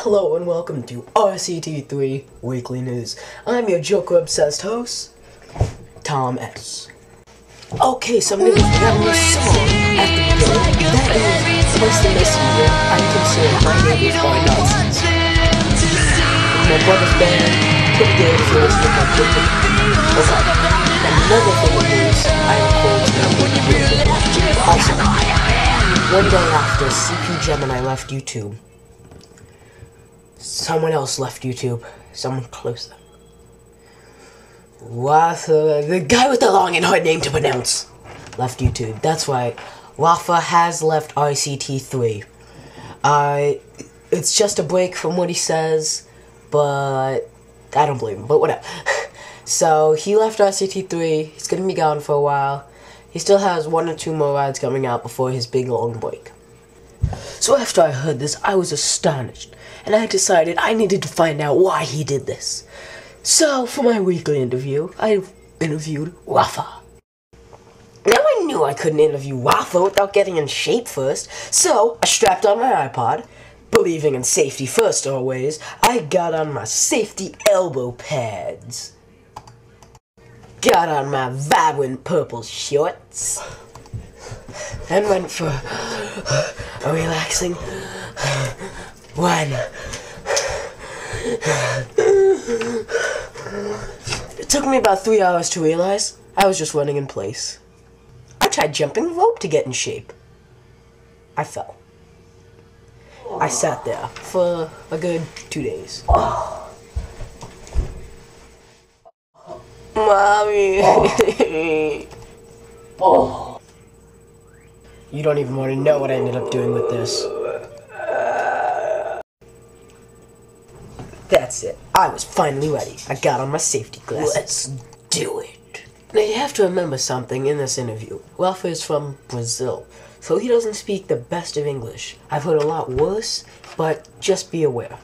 Hello and welcome to Rct3 Weekly News. I'm your Joker-obsessed host, Tom S. Okay, some news. We got a new song at the beginning. That is First in this year, I'm concerned my neighbors are Nazis. My brother's band, pretty good if you're listening to my cricket. Okay, another thing of news, I am cold to know what you're. Also, one day after CP Gemini left YouTube, someone else left YouTube. Someone closer. Wafa, the guy with the long and hard name to pronounce, left YouTube. That's right. Wafa has left Rct3. It's just a break from what he says, but I don't believe him, but whatever. So, he left Rct3. He's gonna be gone for a while. He still has 1 or 2 more rides coming out before his big long break. So after I heard this, I was astonished, and I decided I needed to find out why he did this. So, for my weekly interview, I interviewed Wafa. Now I knew I couldn't interview Wafa without getting in shape first, so I strapped on my iPod. Believing in safety first always, I got on my safety elbow pads. Got on my vibrant purple shorts. And went for a relaxing one. It took me about 3 hours to realize I was just running in place. I tried jumping the rope to get in shape. I fell. I sat there for a good 2 days. Mommy. You don't even want to know what I ended up doing with this. That's it. I was finally ready. I got on my safety glasses. Let's do it. Now you have to remember something in this interview. Rafa is from Brazil, so he doesn't speak the best of English. I've heard a lot worse, but just be aware.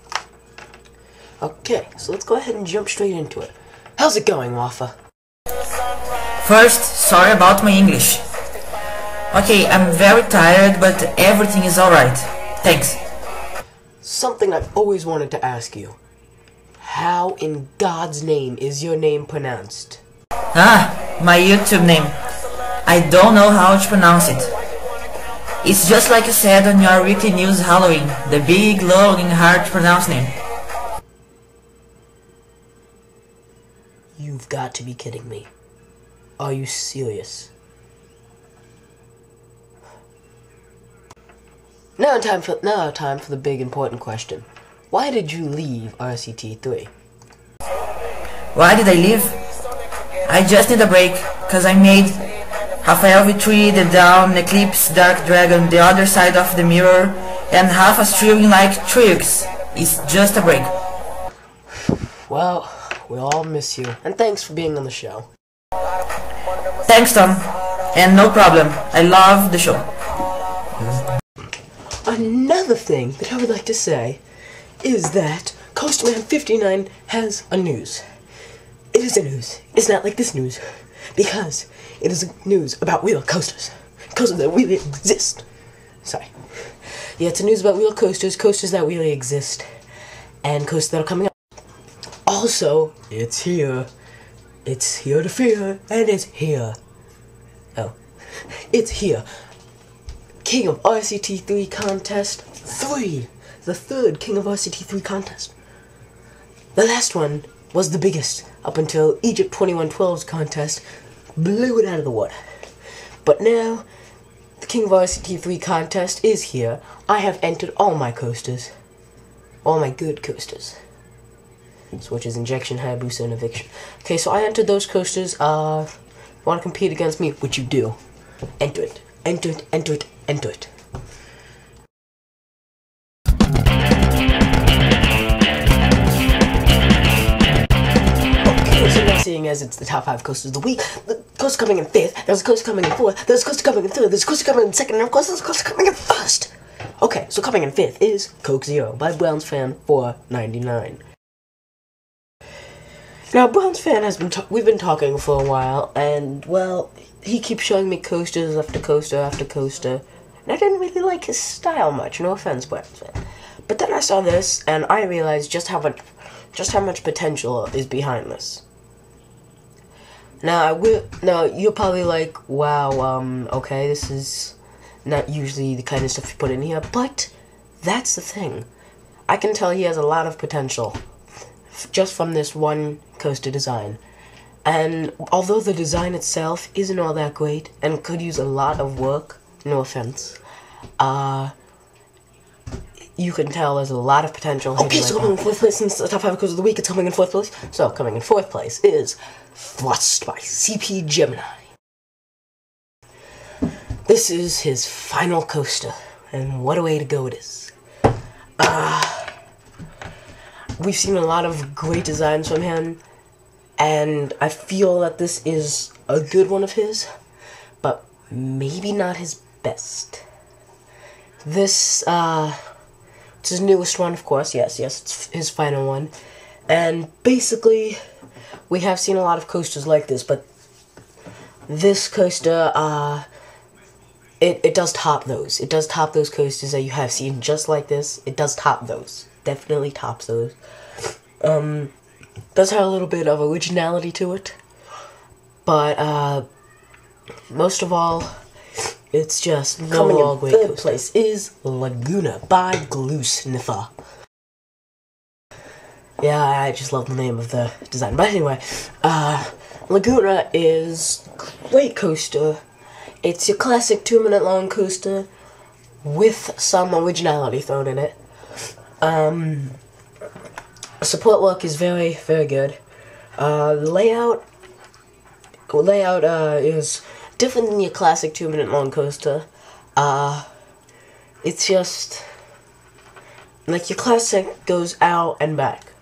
Okay, so let's go ahead and jump straight into it. How's it going, Rafa? First, sorry about my English. Okay, I'm very tired, but everything is alright. Thanks. Something I've always wanted to ask you. How in God's name is your name pronounced? My YouTube name. I don't know how to pronounce it. It's just like you said on your weekly news Halloween, the big, long and hard to pronounce name. You've got to be kidding me. Are you serious? Now time for the big important question. Why did you leave Rct3? Why did I leave? I just need a break, cause I made Rafael V3, The Down, Eclipse, Dark Dragon, The Other Side of the Mirror, and half a streaming like tricks. It's just a break. Well, we all miss you, and thanks for being on the show. Thanks, Tom, and no problem. I love the show. Another thing that I would like to say is that Coastman59 has a news. It is a news. It's not like this news, because it is a news about wheel coasters. Coasters that really exist. Sorry. Yeah, it's a news about wheel coasters, coasters that really exist, and coasters that are coming up. Also, it's here. It's here to fear, and it's here. Oh. It's here. King of Rct3 Contest 3. The third King of Rct3 Contest. The last one was the biggest, up until Egypt 2112's contest blew it out of the water. But now, the King of Rct3 Contest is here. I have entered all my coasters. All my good coasters. Which is Injection, Hayabusa, and Eviction. Okay, so I entered those coasters. If you want to compete against me, which you do, enter it. Enter it, enter it, enter it. Okay, so now seeing as it's the top 5 coasters of the week, the coaster coming in 5th, there's a coaster coming in 4th, there's a coaster coming in 3rd, there's a coaster coming in 2nd, and of course there's a coaster coming in 1st. Okay, so coming in 5th is Coke Zero by Browns Fan $4.99. Now, Browns Fan we've been talking for a while, and, well, he keeps showing me coasters after coaster after coaster, and I didn't really like his style much, no offense, Browns Fan. But then I saw this, and I realized just how much potential is behind this. Now, you're probably like, wow, okay, this is not usually the kind of stuff you put in here, but that's the thing. I can tell he has a lot of potential just from this one coaster design. And although the design itself isn't all that great and could use a lot of work, no offense, you can tell there's a lot of potential. Okay, so coming in 4th place in the top 5 coasters of the week, it's coming in 4th place. So, coming in 4th place is Thrust by CP Gemini. This is his final coaster, and what a way to go it is. We've seen a lot of great designs from him, and I feel that this is a good one of his, but maybe not his best. This, it's his newest one, of course, yes, it's his final one, and basically, we have seen a lot of coasters like this, but this coaster, it does top those. It does top those coasters that you have seen just like this. It does top those. Definitely tops those. Does have a little bit of originality to it, but most of all, it's just coming in great 3rd place is Laguna by Gloosniffer. Yeah, I just love the name of the design. But anyway, Laguna is a great coaster. It's your classic 2-minute long coaster with some originality thrown in it. Support work is very, very good. Layout is different than your classic 2-minute long coaster. It's just like your classic goes out and back.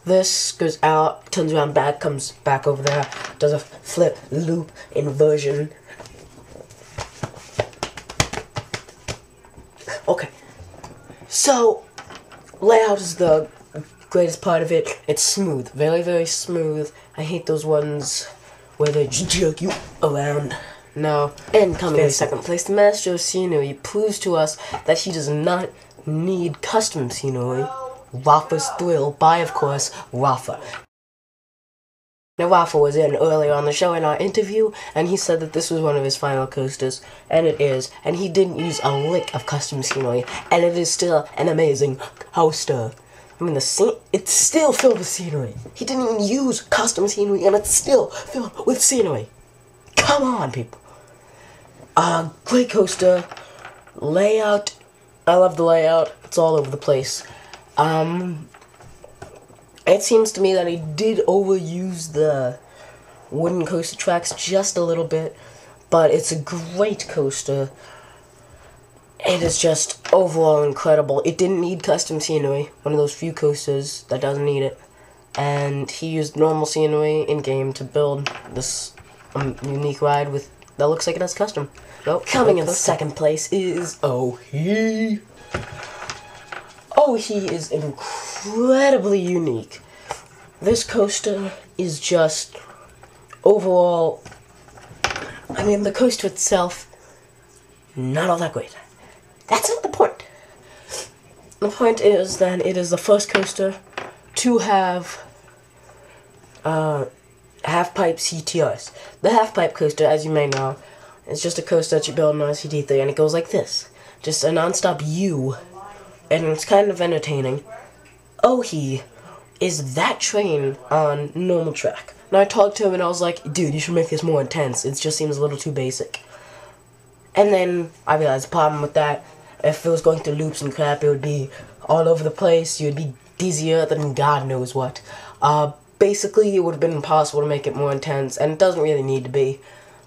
This goes out, turns around, back, comes back over there, does a flip, loop, inversion. Okay, so layout is the greatest part of it. It's smooth, very, very smooth. I hate those ones where they jerk you around. No. And coming in 2nd place, the Master of Scenery proves to us that he does not need custom scenery. Rafa's Thrill by, of course, Rafa. Now, Rafa was in earlier on the show in our interview, and he said that this was one of his final coasters, and it is, and he didn't use a lick of custom scenery, and it is still an amazing coaster. I mean, it's still filled with scenery. He didn't even use custom scenery, and it's still filled with scenery. Come on, people. Great coaster. Layout. I love the layout. It's all over the place. It seems to me that he did overuse the wooden coaster tracks just a little bit, but it's a great coaster. It is just overall incredible. It didn't need custom scenery, one of those few coasters that doesn't need it, and he used normal scenery in-game to build this unique ride that looks like it has custom. So, coming in 2nd place is Oh-Hee. Oh-Hee is incredibly unique. This coaster is just, overall, I mean, the coaster itself, not all that great. That's not the point. The point is that it is the first coaster to have half-pipe CTRs. The half-pipe coaster, as you may know, is just a coaster that you build on Rct3, and it goes like this. Just a non-stop U, and it's kind of entertaining. Oh-Hee is that train on normal track. Now, I talked to him, and I was like, dude, you should make this more intense. It just seems a little too basic. And then I realized the problem with that, if it was going through loops and crap, it would be all over the place. You'd be dizzier than God knows what. Basically, it would have been impossible to make it more intense, and it doesn't really need to be.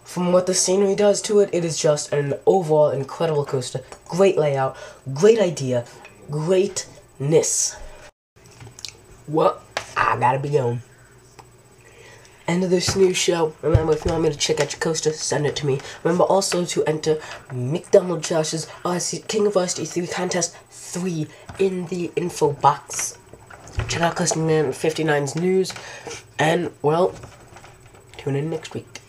From what the scenery does to it, it is just an overall incredible coaster. Great layout, great idea, greatness. Well, I gotta be going. End of this new show. Remember, if you want me to check out your coaster, send it to me. Remember also to enter McDonald Josh's King of Rct3 Contest 3 in the info box. Check out Custom Man 59's news. And, well, tune in next week.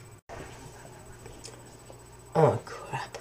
Oh, cool.